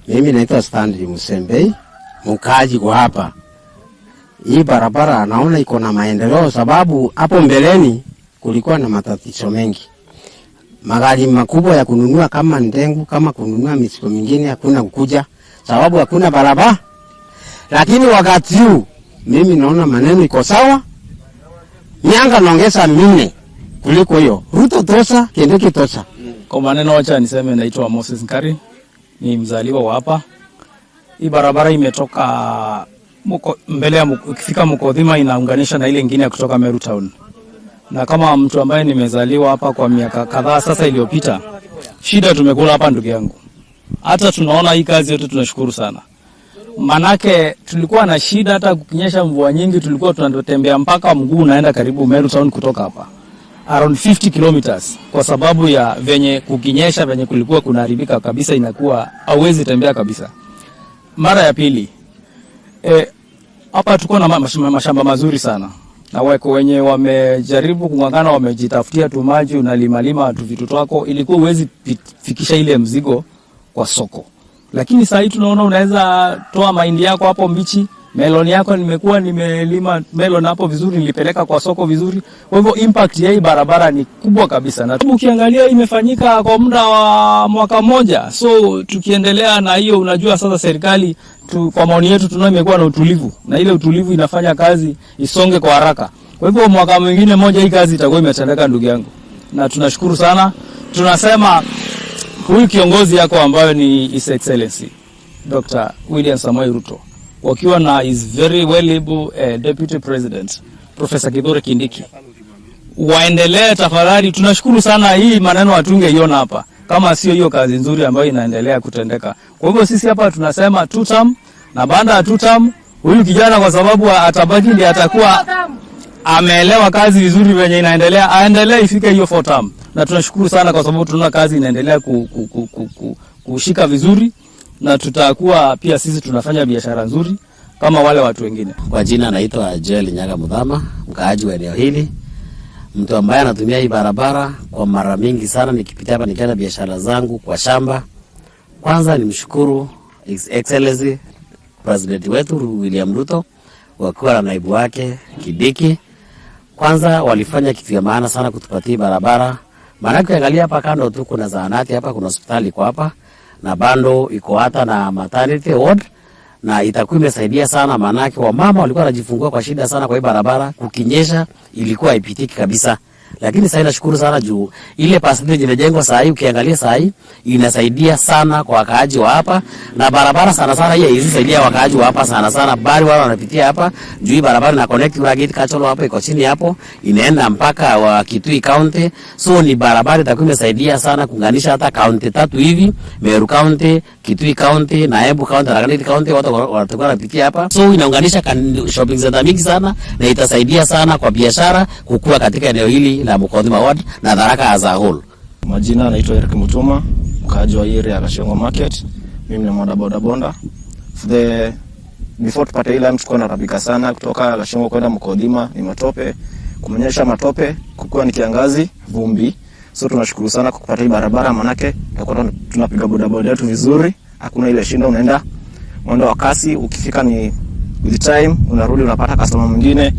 Mimi naitwa Stanley Musembei, mkaaji kwa hapa. Hii barabara naona iko na maendeleo sababu hapo mbeleni kulikuwa na matatizo mengi. Magari makubwa ya kununua kama ndengu, kama kununua mizigo mingine hakuna kukuja sababu hakuna barabara. Lakini wakati huu mimi naona maneno iko sawa. Mianga naongeza 4 kuliko hiyo. Ruto tosa, Kindiki tosa. Kwa maneno acha niseme naitwa Moses Nkari, ni mzaliwa wa hapa. Hii barabara imetoka mbele ya ukifika Mukodhima inaunganisha na ile nyingine kutoka Meru Town. Na kama mtu ambaye nimezaliwa hapa kwa miaka kadhaa sasa iliyopita, shida tumekula hapa ndugu yangu. Hata tunaona hii kazi yote tunashukuru sana. Manake tulikuwa na shida hata kukinyesha mvua nyingi tulikuwa tunatembea mpaka mguu unaenda karibu Meru Town kutoka hapa. Around 50 kilometers kwa sababu ya venye kukinyesha venye kulikuwa kunaharibika kabisa inakuwa hauwezi tembea kabisa. Mara ya pili hapa tuko na mashamba mazuri sana. Na wako wenye wamejaribu kungangana wamejitafutia tu maji unalima tu vitu twako ilikuwa uwezi fikisha ile mzigo kwa soko. Lakini sasa tunaona unaweza toa mahindi yako hapo mbichi, melon yako nimekuwa nimelima melon hapo vizuri nilipeleka kwa soko vizuri. Kwa hivyo impact ya hii barabara ni kubwa kabisa. Na ukiangalia imefanyika kwa muda wa mwaka mmoja. So tukiendelea na hiyo unajua sasa serikali kwa maoni yetu tunaona imekuwa na utulivu. Na ile utulivu inafanya kazi isonge kwa haraka. Kwa hivyo mwaka mwingine mmoja hii kazi itakuwa imetendeka ndugu yangu. Na tunashukuru sana. Tunasema huyu kiongozi yako ambayo ni His Excellency Dr. William Samoei Ruto wakiwa na is very well able Deputy President Professor Kithure Kindiki waendelee tafadhali. Tunashukuru sana, hii maneno hatungeiona hapa kama sio hiyo kazi nzuri ambayo inaendelea kutendeka. Kwa hivyo sisi hapa tunasema 2 term, na baada ya 2 term huyu kijana kwa sababu atabaki ndiye atakuwa ameelewa kazi vizuri venye inaendelea, aendelee ifike hiyo 4 term. Na tunashukuru sana kwa sababu tunaona kazi inaendelea kushika vizuri, na tutakuwa pia sisi tunafanya biashara nzuri kama wale watu wengine. Kwa jina naitwa Joel Nyaga Mudhama, mkaaji wa eneo hili. Mtu ambaye anatumia hii barabara kwa mara mingi sana nikipitia hapa nikienda biashara zangu kwa shamba. Kwanza nimshukuru His Excellency President wetu William Ruto wakiwa na naibu wake Kindiki. Kwanza walifanya kitu ya maana sana kutupatia barabara. Maana ukiangalia hapa kando tu kuna zahanati hapa, kuna hospitali kwa hapa na bando iko hata na maternity ward, na itakuwa imesaidia sana maana wamama walikuwa wanajifungua kwa shida sana kwa hii barabara, kukinyesha ilikuwa haipitiki kabisa. Lakini sasa nashukuru sana juu ile percentage imejengwa sasa hii, ukiangalia sasa hii inasaidia sana kwa wakaaji wa hapa, na barabara sana sana hii inasaidia wakaaji wa hapa sana sana, bali wao wanapitia hapa juu hii barabara na connect na gate Kacholo hapo iko chini hapo inaenda mpaka wa Kitui County. So ni barabara itakuwa imesaidia sana kuunganisha hata county 3 hivi, Meru County, Kitui County na Embu County na Kanditi County, watu watakuwa wanapitia hapa. So inaunganisha shopping center mingi sana na itasaidia sana kwa biashara kukua katika eneo hili la Mukodhima ward na Tharaka as a whole. Majina naitwa Eric Mutuma, mkaaji wa area ya Kashiongo Market. Mimi ni boda bonda. Before tupate ile mtu kwenda rapika sana kutoka Kashiongo kwenda Mukodhima ni matope, kumenyesha matope, kukua ni kiangazi, vumbi. So tunashukuru sana kwa kupata hii barabara, manake tunapiga boda yetu vizuri. Hakuna ile shinda, unaenda mwendo wa kasi, ukifika ni with time unarudi unapata customer mwingine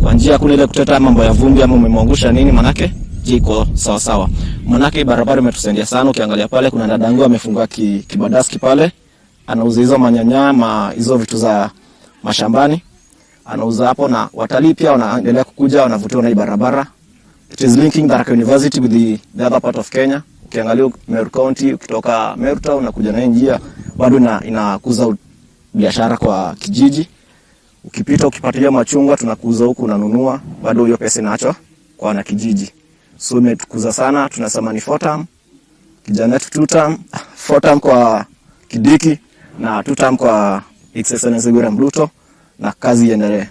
kwa njia, kuna ile kuteta mambo ya vumbi ama umemwangusha nini, manake jiko sawa sawa. Manake barabara imetusaidia sana. Ukiangalia pale kuna dadangu amefunga kibadaski pale, anauza hizo manyanya hizo vitu za mashambani anauza hapo, na watalii pia wanaendelea kukuja, wanavutiwa na hii barabara. It is linking Tharaka University with the other part of Kenya. Ukiangalia Meru County, ukitoka Meru Town unakuja na njia bado inakuza biashara kwa kijiji. Ukipita ukipatia machungwa tunakuza huku unanunua, bado hiyo pesa inacho kwa wana kijiji. So imetukuza sana. Tunasema ni 4 term, kijana 2 term, 4 term kwa Kindiki na 2 term kwa His Excellency William Ruto, na kazi iendelee.